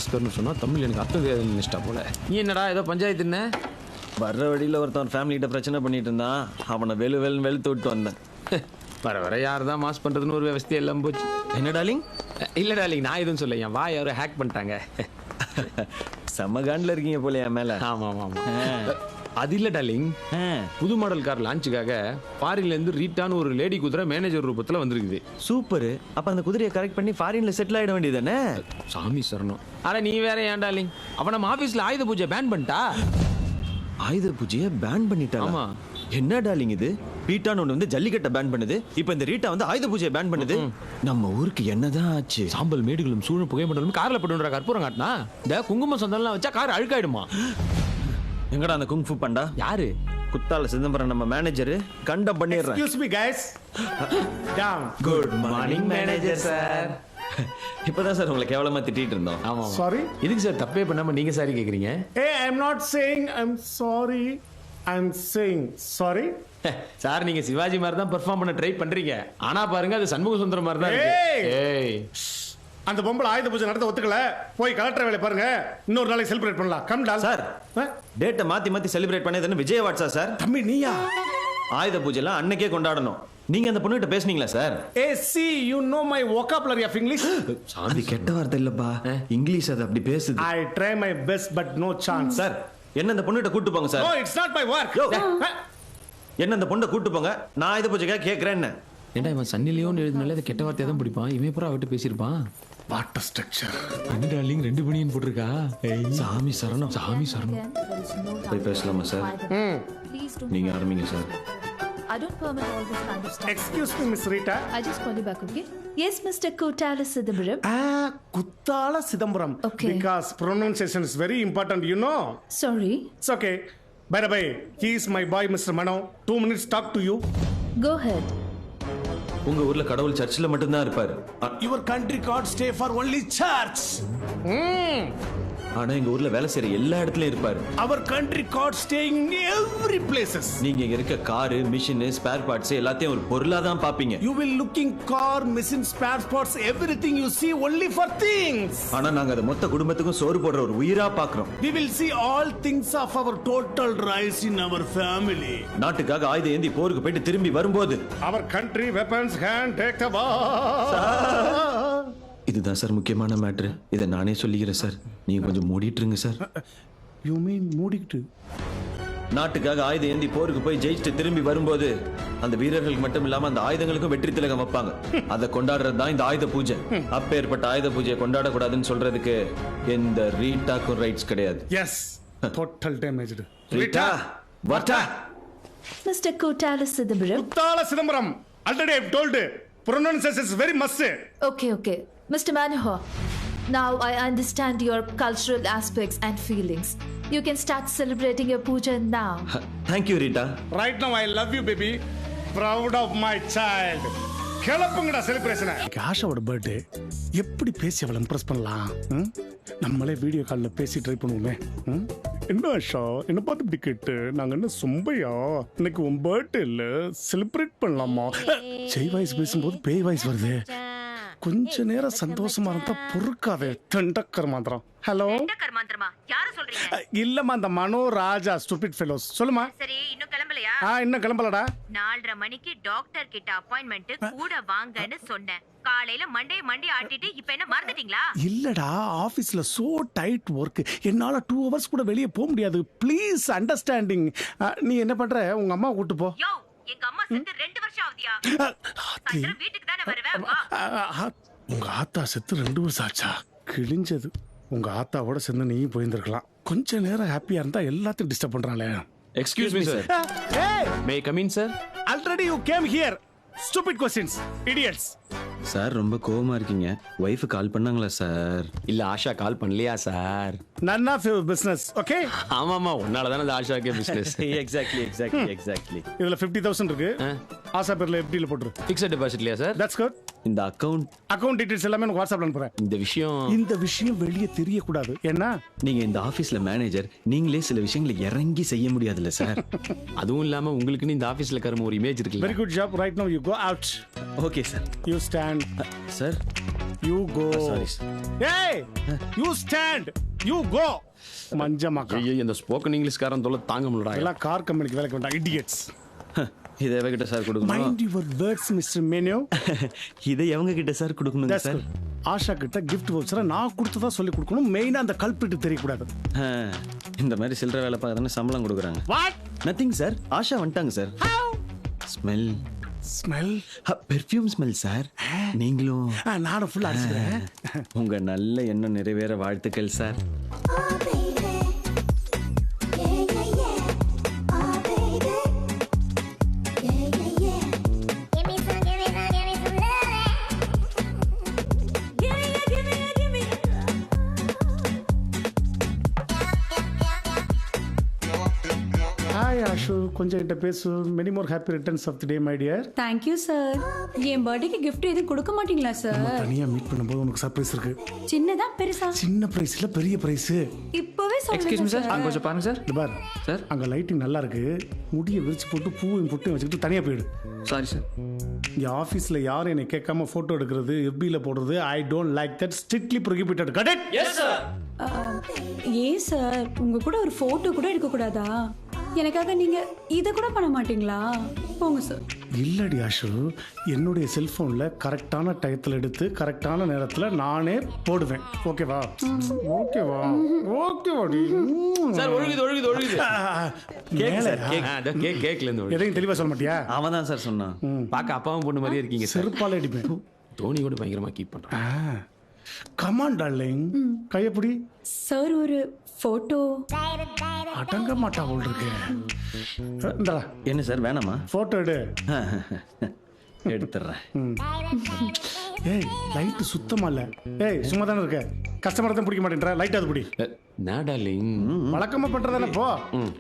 பாஸ்கர்னு சொன்னா தமிழ் எனக்கு அர்த்தம் தெரியாதுன்னு நினைச்சிட்டா போல. நீ என்னடா ஏதோ பஞ்சாயத்து என்ன? வர்ற வழியில் ஒருத்தன் ஃபேமிலிகிட்ட பிரச்சனை பண்ணிட்டு இருந்தான். அவனை வெளுத்து விட்டு வந்தேன். வர வர யார் தான் மாஸ் பண்றதுன்னு ஒரு விவசாயம் எல்லாம் போச்சு. என்ன டாலிங்? இல்ல டாலிங், நான் எதுவும் சொல்ல, என் வாய் யாரும் ஹேக் பண்ணிட்டாங்க. செம்ம காண்டில் இருக்கீங்க போல என் மேல. ஆமா ஆமா ஆமா. அது இல்ல டாலிங், புது மாடல் கார் லான்ச்சுக்காக ஃபாரின்ல இருந்து ரீட்டான்னு ஒரு லேடி குதிரை மேனேஜர் ரூபத்துல வந்திருக்குது. சூப்பர். அப்ப அந்த குதிரையை கரெக்ட் பண்ணி ஃபாரின்ல செட்டில் ஆயிட வேண்டியதானே? சாமி சரணம். அட நீ வேற ஏன் டாலிங், அவன் நம்ம ஆபீஸ்ல ஆயுத பூஜை பேன் பண்ணிட்டா. ஆயுத பூஜையை பேன் பண்ணிட்டா? ஆமா. என்ன டாலிங் இது? பீட்டான்னு ஒன்று வந்து ஜல்லிக்கட்டை பேன் பண்ணுது, இப்போ இந்த ரீட்டா வந்து ஆயுத பூஜையை பேன் பண்ணுது. நம்ம ஊருக்கு என்னதான் ஆச்சு? சாம்பல் மேடுகளும் சூழல் புகை மண்டலம் கார்ல போட்டுன்ற கற்பூரம் காட்டினா இந்த குங்குமம் சொந்தம்லாம் வச்சா கார் அழுக்காயிடுமா? எங்கடா அந்த குங்ஃபு பண்டா? யாரு? குத்தால சிதம்பரம் நம்ம மேனேஜர். கண்டம் பண்ணிடுறேன். Excuse me guys. Down. Good morning manager sir. இப்பதான் சார் உங்களை கேவலமா திட்டிட்டு இருந்தோம். ஆமா. Sorry. இதுக்கு சார் தப்பே பண்ணாம நீங்க சாரி கேக்குறீங்க? Hey, I'm not saying I'm sorry. I'm saying sorry. Sir நீங்க சிவாஜி மாதிரி தான் பெர்ஃபார்ம் பண்ண ட்ரை பண்றீங்க, ஆனா பாருங்க அது சண்முக சுந்தரம் மாதிரி தான் இருக்கு. ஏய், அந்த பொம்பளை ஆயுத பூஜை நடத்த ஒத்துக்கல. போய் கலெக்டர் வேலை பாருங்க. இன்னொரு நாளைக்கு செலிப்ரேட் பண்ணலாம். கம் டால். சார் டேட்டை மாத்தி செலிப்ரேட் பண்ணதுன்னு விஜய் வாட்ஸா சார்? தம்பி நீயா? ஆயுத பூஜைலாம் அன்னைக்கே கொண்டாடணும். நீங்க அந்த பொண்ணுகிட்ட பேசுனீங்களா sir? See, you know my vocabulary of English. அது கெட்ட வார்த்தை இல்லப்பா, இங்கிலீஷ் அது அப்படி பேசுது. I try my best but no chance. Sir என்ன அந்த பொண்ணுகிட்ட கூட்டு போங்க sir. No, it's not my work. என்ன அந்த பொண்ணை கூட்டு போங்க, நான் ஆயுத பூஜைக்காக கேட்கிறேன். ஏண்டா இவன் சன்னிலியோன்னு எழுதினால அது கெட்ட வார்த்தையா தான் பிடிப்பான். இவன் பூரா அவட்டு பேசியிருப்பான். Water structure. என்ன டார்லிங், 2 பனியன் போட்டிருக்கா? சாமி சரணம். சாமி சரணம். போய் பேசலாமா சார்? நீங்க ஆரம்பிங்க sir. I don't permit all this kind of stuff. Excuse me, Miss Rita. I just call you back, okay? Yes, Mr. Kutala Sidambaram. Kuttala Sidambaram. Okay. Because pronunciation is very important, you know. Sorry. It's okay. By the way, he is my boy, Mr. Mano. 2 minutes talk to you. Go ahead. உங்க ஊர்ல கடவுள் சர்ச்சில் மட்டும்தான் இருப்பாரு. Your country can't stay for only church. ஆனா எங்க ஊர்ல வேலை செய்யற எல்லா இடத்துலயும் இருப்பாரு. Our country can't staying in every places. நீங்க இங்க இருக்க காரு, மிஷின், ஸ்பேர் பார்ட்ஸ் எல்லாத்தையும் ஒரு பொருளா தான் பாப்பீங்க. You will looking car, machine, spare parts, everything you see only for things. ஆனா நாங்க அத மொத்த குடும்பத்துக்கும் சோறு போடுற ஒரு உயிரா பாக்குறோம். We will see all things of our total rise in our family. நாட்டுக்காக ஆயுத ஏந்தி போருக்கு போயிட்டு திரும்பி வரும்போது Our country weapons can take the war. இதுதான் சார் முக்கியமான மேட்ரு. இதை நானே சொல்லிக்கிறேன் சார், நீங்க கொஞ்சம் மூடிட்டு இருங்க சார். You mean மூடிட்டு? நாட்டுக்காக ஆயுத ஏந்தி போருக்கு போய் ஜெயிச்சுட்டு திரும்பி வரும்போது அந்த வீரர்களுக்கு மட்டும் இல்லாம அந்த ஆயுதங்களுக்கும் வெற்றி திலகம் வைப்பாங்க. அதை கொண்டாடுறது தான் இந்த ஆயுத பூஜை. அப்பேற்பட்ட ஆயுத பூஜையை கொண்டாடக்கூடாதுன்னு சொல்றதுக்கு எந்த ரீட்டாக்கும் ரைட்ஸ் கிடையாது. Yes. Total damaged. ரீட்டா வாட்டா. Mr. Kutala Sidambaram. Kuttala Sidambaram. Already I've told you. Pronunciation is very must. Okay. Mr. Manohar. Now I understand your cultural aspects and feelings. You can start celebrating your puja now. Thank you Rita. Right now I love you baby. Proud of my child. கிளப்புங்கடா செலிப்ரேஷனை. ஆஷாவோட birthday எப்படி பேசி அவளை Impress பண்ணலாம்? நம்மளே video காலில் பேசி ட்ரை பண்ணுவோமே. என்ன ஆஷா என்ன பார்த்து இப்படி கேட்டு? நாங்கள் என்ன சொம்பையா? இன்னைக்கு உன் பர்த்டே இல்லை, செலிப்ரேட் பண்ணலாமா? ஜெய் வாய்ஸ் பேசும்போது பேய் வாய்ஸ் வருது. கொஞ்ச நேரம் சந்தோஷமா இருந்தா பொறுக்காதே. தண்டக்கர் மாத்திரம். ஹலோ இல்லம்மா, அந்த மனோ ராஜா ஸ்டூபிட் ஃபெலோஸ். சொல்லுமா. சரி, இன்னும் கிளம்பலையா? இன்னும் கிளம்பலடா. 4:30 மணிக்கு டாக்டர் கிட்ட அப்பாயின்மெண்ட் கூட வாங்கன்னு சொன்னேன். காலையில மண்டே ஆட்டிட்டு இப்ப என்ன மறந்துட்டீங்களா? இல்லடா, ஆபீஸ்ல சோ டைட் ஒர்க், என்னால 2 hours கூட வெளியே போக முடியாது. Please understanding. நீ என்ன பண்ற? உங்க அம்மா கூட்டு போ. யோ, எங்க அம்மா செத்து 2 வருஷம் ஆகுதியா? சாயந்தரம் வீட்டுக்கு தானே வருவேன். வா. உங்க ஆத்தா செத்து 2 வருஷம் ஆச்சா? கிழிஞ்சது. உங்க ஆத்தாவோட சேர்ந்து நீயும் போயிருந்திருக்கலாம். கொஞ்ச நேரம் ஹாப்பியா இருந்தா எல்லாத்தையும் டிஸ்டர்ப் பண்றாளே. Excuse me sir. May come in sir. Already you came here. Stupid questions, idiots. சார் ரொம்ப கோவமா இருக்கீங்க. வைஃப் கால் பண்ணாங்களா சார்? இல்ல ஆஷா கால் பண்ணலையா sir? None of your business, okay? ஆமாமா, உன்னால தானே இந்த ஆஷாக்கே பிசினஸ். எக்ஸாக்ட்லி. இதுல 50,000 இருக்கு. ஆஷா பேர்ல FD ல போட்டுரு. ஃபிக்ஸட் டெபாசிட்லையா சார்? That's good. இந்த அக்கவுண்ட் டீடைல்ஸ் எல்லாமே எனக்கு வாட்ஸ்அப்ல அனுப்புறேன். இந்த விஷயம் வெளியே தெரியக்கூடாது. ஏன்னா நீங்க இந்த ஆபீஸ்ல மேனேஜர், நீங்களே சில விஷயங்களை இறங்கி செய்ய முடியாதுல்ல சார்? அதுவும் இல்லாம உங்களுக்கு இந்த ஆபீஸ்ல கரும ஒரு இமேஜ் இருக்குல்ல. Very good job. Right now you go out. Okay sir. You stand. Sir you go sorry ஏய் யூ ஸ்டாண்ட் யூ கோ மஞ்ச மக்கா ஐயோ இந்த ஸ்போக்கன் இங்கிலீஷ்காரன் தொல்லை தாங்க முடியல. எல்லாம் கார் கம்பெனிக்கு வேலைக்கு வந்தா இடியட்ஸ். இதை எவகிட்ட சார் கொடுக்கணும்? மைண்ட் யுவர் வேர்ட்ஸ் மிஸ்டர் மேனோ. இதை எவங்க கிட்ட சார் கொடுக்கணும் That's சார்? good. ஆஷா கிட்ட கிஃப்ட் வவுச்சரை நான் கொடுத்ததா சொல்லி கொடுக்கணும். மெயினா அந்த கல்பிட்டு தெரியக்கூடாது. இந்த மாதிரி சில்லற வேலை பார்க்கறதுன்னு சம்பளம் கொடுக்குறாங்க. What nothing sir. ஆஷா வந்துட்டாங்க sir. Smell smell perfume smell sir. நீங்களும் நானும் ஃபுல்லா அடிச்சுக்கிறேன். உங்க நல்ல எண்ணம் நிறைவேற வாழ்த்துக்கள் சார். ஹாய் ஆஷு, கொஞ்சம் கிட்ட பேசு. Many more happy returns of the day my dear. Thank you sir. என் பர்த்டேக்கு gift எதுவும் கொடுக்க மாட்டீங்களா சார்? தனியா மீட் பண்ணும்போது உனக்கு சர்ப்ரைஸ் இருக்கு. சின்னதா பெருசா? சின்ன பிரைஸ் இல்ல, பெரிய பிரைஸ். இப்பவே சொல்லுங்க சார். கொஞ்சம் பாருங்க சார். இது பார் சார். அங்க லைட்டிங் நல்லா இருக்கு. முடியை விரிச்சு போட்டு பூவையும் பொட்டையும் வச்சுக்கிட்டு தனியா போயிடு. Sorry sir. இங்க ஆபீஸ்ல யாரும் என்னை கேட்காம போட்டோ எடுக்கிறது, FB-ல போடுறது, I don't like that. Strictly prohibited. Cut it. Yes sir. ஏன் சார் உங்க கூட ஒரு போட்டோ கூட எடுக்க கூடாதா? எனக்காக நீங்க இத கூட பண்ண மாட்டீங்களா? போங்க சார். இல்லடி ஆஷு, என்னுடைய செல்போன்ல கரெக்டான டயத்துல எடுத்து கரெக்டான நேரத்துல நானே போடுவேன். ஓகேவா? ஓகேவா? ஓகேவாடி. சார் ஒழுகுது. மேல கேக்ல இருந்து ஒழுகுது. எதையும் தெளிவா சொல்ல மாட்டியா? அவன் தான் சார் சொன்னான். பார்க்க அப்பாவும் பொண்ணு மாதிரியே இருக்கீங்க சார். செருப்பால அடிப்பேன். தோனி கூட பயங்கரமா கீப் பண்றான். கமான் டார்லிங், கையப்படி. சார் ஒரு போட்டோ. அடங்க மாட்டா போல் இருக்கு. இந்தா என்ன சார் வேணாமா? போட்டோ எடு. எடுத்துறேன். ஏய் லைட் சுத்தமா இல்ல. ஏய் சும்மா தானே இருக்க. கஸ்டமர் தான் பிடிக்க மாட்டேன்ற. லைட் அது பிடி. நாடாலிங் வழக்கமா பண்றதானே. போ.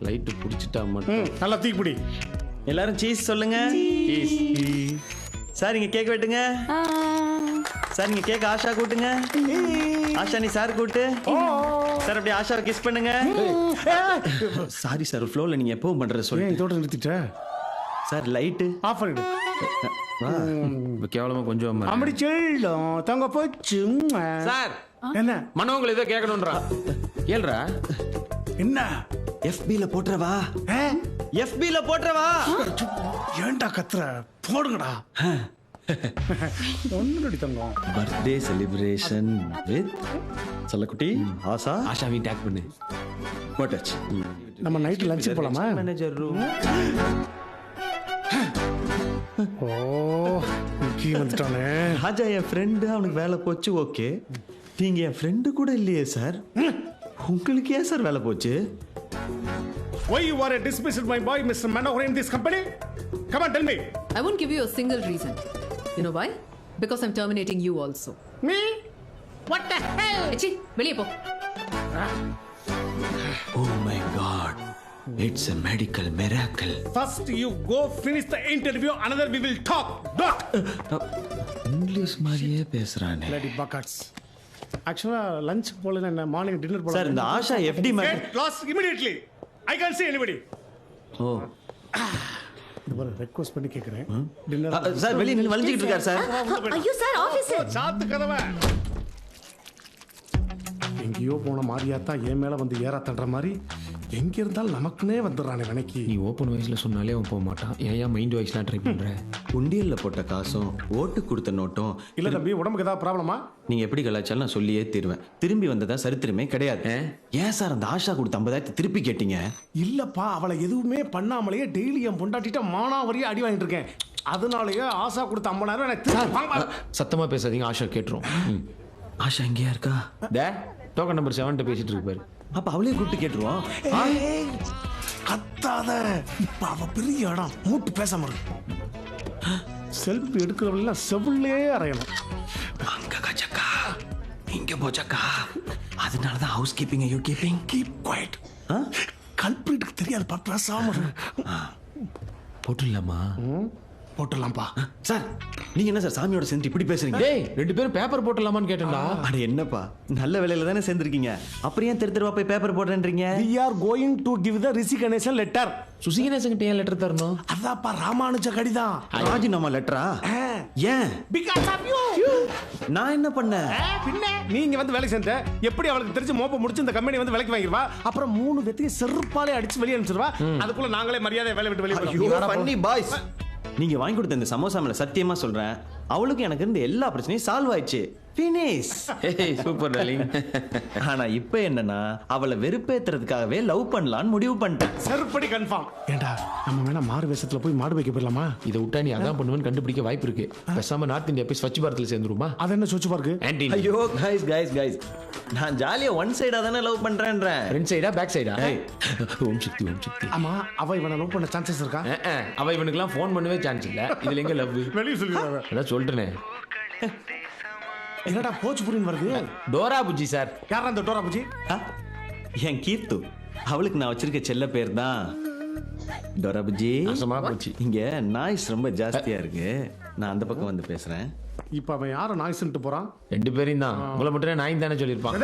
லைட்டு பிடிச்சிட்டா மட்டும். நல்லா தூக்கி பிடி. எல்லாரும் சீஸ் சொல்லுங்க. சார் இங்க கேக் வெட்டுங்க. சார் நீங்க கேக் ஆஷா கூட்டுங்க. ஆஷா நீ சார் கூட்டு. சார் அப்படியே ஆஷாவை கிஸ் பண்ணுங்க. சாரி சார், ஃப்ளோல நீங்க எப்பவும் பண்றத ஏன் சொல்லுங்க. இதோட நிறுத்திட்ட? சார் லைட்டு ஆஃப் பண்ணிடு. இப்ப கேவலமா கொஞ்சம் அப்படி செல்லும் தங்க போச்சு. சார் என்ன மனோங்களை ஏதோ கேட்கணும்ன்றா. கேள்றா. என்ன FB-ல போட்றவா? FB-ல போட்றவா? ஏன்டா கத்துற? போடுங்கடா. ஒன்னு தங்கம். பர்த்டே செலிப்ரேஷன் வித் சொல்லக்குட்டி ஆஷா. ஆஷாவையும் டேக் பண்ணு. போட்டாச்சு. நம்ம நைட்டு லஞ்ச் போலாமா? Manager room. ஓ கீ வந்துட்டானே. ராஜா என் ஃப்ரெண்டு, அவனுக்கு வேலை போச்சு. ஓகே, நீங்க என் ஃப்ரெண்டு கூட இல்லையே சார். உங்களுக்கு ஏன் சார் வேலை போச்சு? Why you are dismissed my boy Mr. Manohar in this company? Come on, tell me. I won't give you a single reason. You know why? Because I'm terminating you also. Me? What the hell? Echi, வெளிய போ. Oh my God, it's a medical miracle. First you go finish the interview, another we will talk. Dot. English மாதிரியே பேசுறானே. Lady buckets. Actually lunch போல என்ன morning dinner போல. Sir இந்த Asha FD madam. Get lost immediately. I can't see anybody. ஓ இது ஒரு request பண்ணி கேக்குறேன். Dinner sir வெளிய நின்னு வளைஞ்சிட்டு இருக்கார் சார். ஐயோ சார் ஆபீஸ். சாத்து கதவை. எங்கேயோ போன மாதிரியாத்தான் என் மேல வந்து ஏறா தள்ளுற மாதிரி எங்க இருந்தாலும் நமக்குனே வந்துடுறானே வினைக்கு. நீ ஓப்பன் வாய்ஸ்ல சொன்னாலே அவன் போக மாட்டான். ஏன் மைண்ட் வாய்ஸ்லாம் ட்ரை பண்ற? உண்டியல்ல போட்ட காசும் ஓட்டு கொடுத்த நோட்டும். இல்ல தம்பி, உடம்புக்கு ஏதாவது ப்ராப்ளமா? நீங்க எப்படி கலாச்சாரம் நான் சொல்லியே தீருவேன். திரும்பி வந்ததா சரித்திரமே கிடையாது. ஏன் சார் அந்த ஆஷா கொடுத்த 50,000 திருப்பி கேட்டீங்க? இல்லப்பா, அவளை எதுவுமே பண்ணாமலேயே டெய்லி என் பொண்டாட்டிட்ட மானாவரியா அடி வாங்கிட்டு இருக்கேன். அதனாலயே ஆஷா கொடுத்த 50,000 எனக்கு திருப்பி வாங்க. சத்தமா பேசாதீங்க, ஆஷா கேட்டுரும். ஆஷா எங்கேயா இருக்கா? டோக்கன் நம்பர் 7 பேசிட்டு இருக்கு பாரு. அப்ப அவளே கூப்பிட்டு கேட்டுருவோம். கத்தாத, இப்ப அவ பெரிய இடம், மூட்டு பேசாம இருக்கு. செல்ஃபி எடுக்கிறவெல்லாம் செவிலே அறையணும். அங்க கச்சக்கா, இங்க போச்சக்கா. அதனாலதான் house keeping you keeping. Keep quiet. கல்பிரிட்டுக்கு தெரியாதுப்பா, பேசாம இரு. போட்டுடலாமா? போட்டுடலாம்ப்பா. சார் நீங்க என்ன சார் சாமியோட சேர்ந்து இப்படி பேசுறீங்க? டேய் 2 பேரும் பேப்பர் போட்டலாமான்னு கேட்டேன்டா. அட என்னப்பா நல்ல வேலையில தானே சேர்ந்திருக்கீங்க, அப்புறம் ஏன் தெருவா போய் பேப்பர் போடுறேன்றீங்க? We are going to give the resignation letter. Susiganesan கிட்ட ஏன் லெட்டர் தரணும்? அதாப்பா ராமானுஜ கடிதம். ராஜினாமா லெட்டரா? ஏன்? Because of you. நான் என்ன பண்ணேன்? பின்ன நீங்க வந்து வேலைக்கு சேர்ந்த எப்படி அவளுக்கு தெரிஞ்சு மோப்ப முடிச்சு இந்த கம்பெனி வந்து வேலைக்கு வாங்கிடுவா, அப்புறம் 3 பேத்தையும் செருப்பாலே அடிச்சு வெளியே அனுப்பிச்சிருவா. அதுக்குள்ள நாங்களே மரியாதை வேலை விட்டு வெளியே போயிடுவோம். பண்ணி பாய்ஸ், நீங்க வாங்கி கொடுத்த இந்த சமோசா மேல சத்தியமா சொல்றேன், அவளுக்கு எனக்கு இருந்த எல்லா பிரச்சனையும் சால்வ் ஆயிடுச்சு. ஃபினிஷ். ஏய் சூப்பர் டார்லிங். ஆனா இப்போ என்னன்னா அவளை வெறுப்பேத்துறதுக்காகவே லவ் பண்ணலான்னு முடிவு பண்ணிட்டேன். செருப்படி கன்ஃபார்ம். ஏண்டா நம்ம வேணா மாறு வேஷத்துல போய் மாடு வைக்க போயிடலாமா? இதை விட்டா நீ அதான் பண்ணுவேன்னு கண்டுபிடிக்க வாய்ப்பு இருக்கு. பேசாம நார்த் இந்தியா போய் ஸ்வச் பாரத்ல சேர்ந்துருமா? அது என்ன சொச்சு பாருக்கு? ஆன்டீன். ஐயோ கைஸ் நான் ஜாலியா ஒன் சைடா தானே லவ் பண்றேன்றேன். ஃப்ரண்ட் சைடா பேக் சைடா? ஓம் சக்தி ஓம் சக்தி. ஆமா அவ இவனை லவ் பண்ண சான்சஸ் இருக்கா? அவ இவனுக்குலாம் ஃபோன் பண்ணவே சான்ஸ் இல்ல. இதுல எங்க லவ்? வெளிய சொல்லிடுவாங்க. அதான் சொல்றேனே. என்னடா போஜ்புரின்னு வருது? Dora Bujji sir. யாரா அந்த டோரா புஜி? என் கீர்த்து, அவளுக்கு நான் வச்சிருக்க செல்ல பேர் தான் டொரபுஜி. நாசமா போச்சு. இங்க நாய்ஸ் ரொம்ப ஜாஸ்தியா இருக்கு, நான் அந்த பக்கம் வந்து பேசுறேன். இப்ப அவன் யார நாய்ஸ்ன்ட்டு போறான்? 2 பேரையும் தான். உங்களை மட்டும் நாயின் தானே சொல்லியிருப்பான்.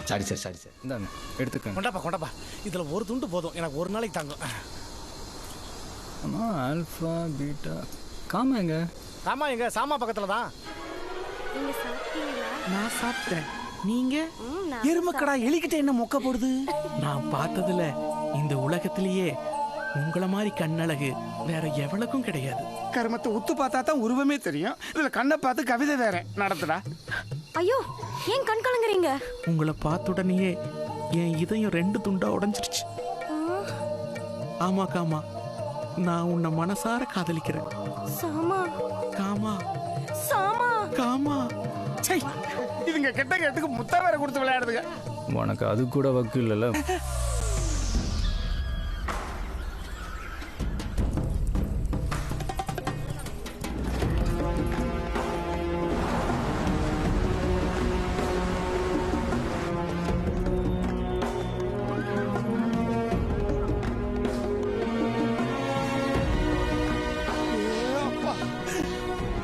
Sorry sir. இந்தாங்க எடுத்துக்கங்க. கொண்டாப்பா இதுல ஒரு துண்டு போதும், எனக்கு ஒரு நாளைக்கு தாங்கும். அம்மா ஆல்ஃபா பீட்டா காமா எங்க? ஆமா எங்க சாமா பக்கத்துல தான். நான் சாப்பிட்டேன். நீங்க? எருமக்கடா எலிக்கிட்ட என்ன மொக்க போடுது? நான் பார்த்ததுல இந்த உலகத்திலேயே உங்கள மாதிரி கண்ணழகு வேற எவ்வளவுக்கும் கிடையாது. கருமத்தை உத்து பார்த்தா தான் உருவமே தெரியும், இதுல கண்ணை பார்த்து கவிதை வேற நடத்துடா. ஐயோ ஏன் கண் கலங்குறீங்க? உங்களை பார்த்த உடனேயே என் இதயம் 2 துண்டா உடைஞ்சிருச்சு. ஆமா காமா, நான் உன்னை மனசார காதலிக்கிறேன். சாமா காமா சாமா காமா. இதுங்க கெட்ட கேட்டுக்கு முத்தா வேற கொடுத்து விளையாடுதுங்க. உனக்கு அது கூட வக்கு இல்லைல்ல.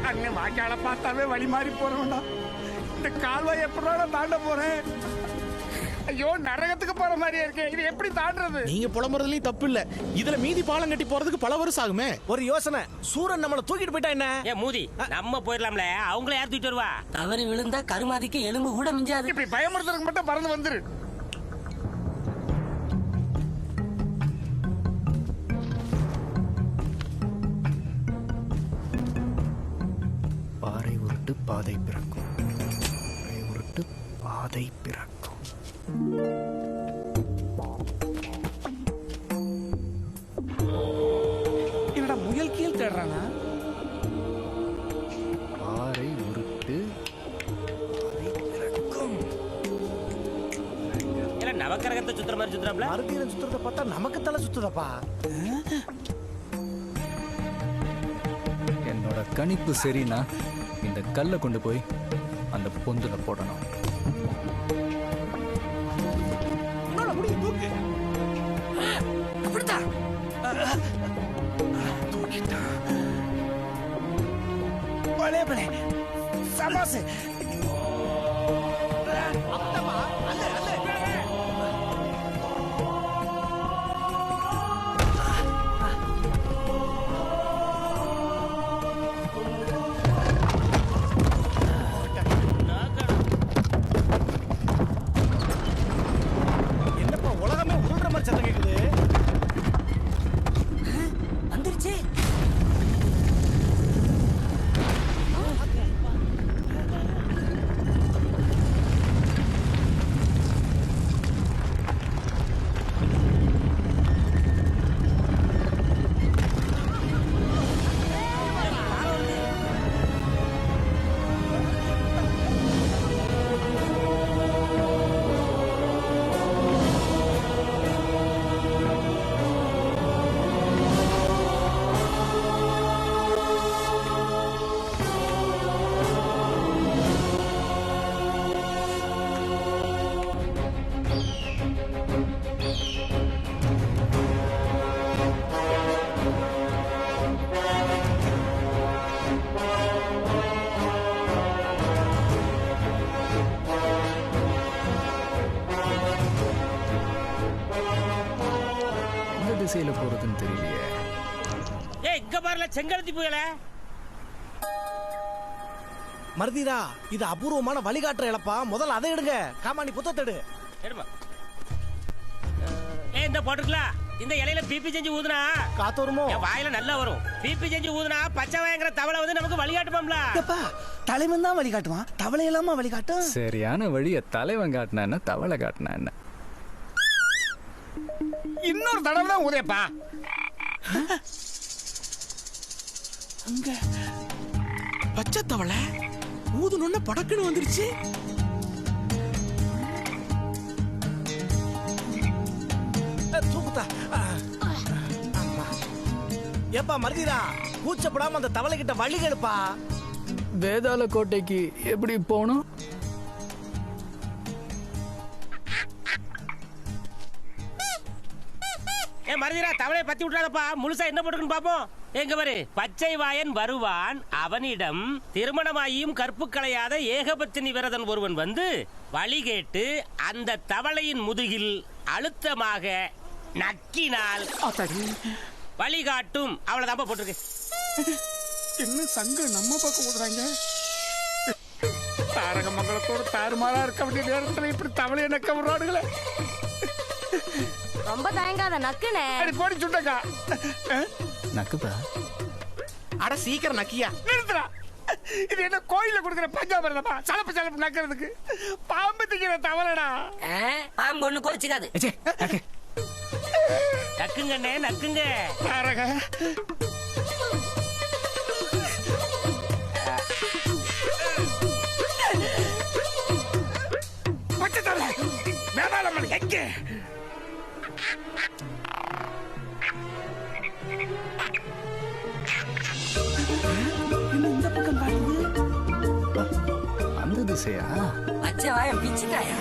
அண்ணன் வாய்க்கால பார்த்தாவே வழி மாறி போறவன்டா. இந்த கால்வாய் எப்படா தாண்ட போறேன்? ஐயோ நரகத்துக்கு போற மாதிரியே இருக்கு, இது எப்படி தாண்டறது? நீங்க புலம்புறதுலயும் தப்பு இல்ல, இதுல மீதி பாலம் கட்டி போறதுக்கு பல வருஷம் ஆகுமே. ஒரு யோசனை, சூரன் நம்மள தூக்கிட்டு போயிட்டா என்ன? ஏ மூதி, நம்ம போயிடலாம்ல, அவங்கள யார் தூக்கிட்டு வருவா? தவறி விழுந்தா கருமாதிக்கு எலும்பு கூட மிஞ்சாது. இப்படி பயமுறுத்துறதுக்கு மட்டும் பறந்து வந்துரு. பாறை உருட்டு பாதை பிறக்கும், பாறை உருட்டு பாதை பிறக்கும். என்னடா முயல் கீழ் தேடுறானா? பாறை உருட்டு பாதை பிறக்கும். இல்ல நவக்கிரகத்தை சுத்துற மாதிரி சுத்துறாம்ல. மறுதீரம் சுத்துறத பார்த்தா நமக்கு தலை சுத்துதப்பா. என்னோட கணிப்பு சரினா இந்த கல்லை கொண்டு போய் அந்த பொந்துல போடணும். சபாசு திசையில போறதுன்னு தெரியலையே. ஏய் இங்க பாருல செங்கலத்தி புயல. மருதிரா இது அபூர்வமான வழிகாட்டுற இழப்பா. முதல்ல அதை எடுங்க. காமாணி புத்தத்தை எடு. எடுமா. ஏய் இந்த போட்டுக்கலாம். இந்த இலையில பிபி செஞ்சு ஊதுனா காத்து வருமோ? என் வாயில நல்லா வரும். பிபி செஞ்சு ஊதுனா பச்சை வாயங்கிற தவளை வந்து நமக்கு வழிகாட்டுமாம்ல. அப்பா தலைவன் தான் வழிகாட்டுவான். தவளை எல்லாமா வழிகாட்டும். சரியான வழிய தலைவன் காட்டினா என்ன, தவளை காட்டினா என்ன? இன்னொரு தடவை தான் ஊதேப்பா. அங்க பச்சை தவளை ஊதுனொன்னு படக்குன்னு வந்துருச்சு. தூக்குத்தா. ஏப்பா மருதிரா கூச்சப்படாம அந்த தவளை கிட்ட வழி கெடுப்பா. வேதாள கோட்டைக்கு எப்படி போகணும்? ஏ மருதிரா தவளையை பத்தி விட்டுறாதப்பா. முழுசா என்ன போட்டுக்குன்னு பாப்போம். எங்க பாரு, பச்சை வாயன் வருவான், அவனிடம் திருமணமாகியும் கற்பு களையாத ஏகபத்தினி விரதன் ஒருவன் வந்து வழி கேட்டு அந்த தவளையின் முதுகில் அழுத்தமாக நக்கினால் வழிகாட்டும். அவ்வளவுதான் போட்டிருக்கு. என்ன சங்கு நம்ம பக்கம் ஊதுறாங்க. தாரக மங்களத்தோட தாறுமாறா இருக்க வேண்டிய நேரத்துல இப்படி தவளையை நக்க விடுறானுங்களே. ரொம்ப தயங்காத நக்குனே. போடி சுட்டக்கா. நக்குப்பா. அட சீக்கிரம் நக்கியா. நிறுத்துறா. இது என்ன கோயில கொடுக்குற பஞ்சாபரதமா? சலப்பு சலப்பு நக்கிறதுக்கு பாம்பு திக்கிற தவளைடா. பாம்பு ஒண்ணு கோச்சிக்காது. நக்குங்கண்ணே நக்குங்க. தாரக பச்சை தவளை வேதாளமலை எங்கே? இந்த பக்கம் பாருங்க. அந்த திசையா? பச்சை வாயம் பிச்சுட்டாயா?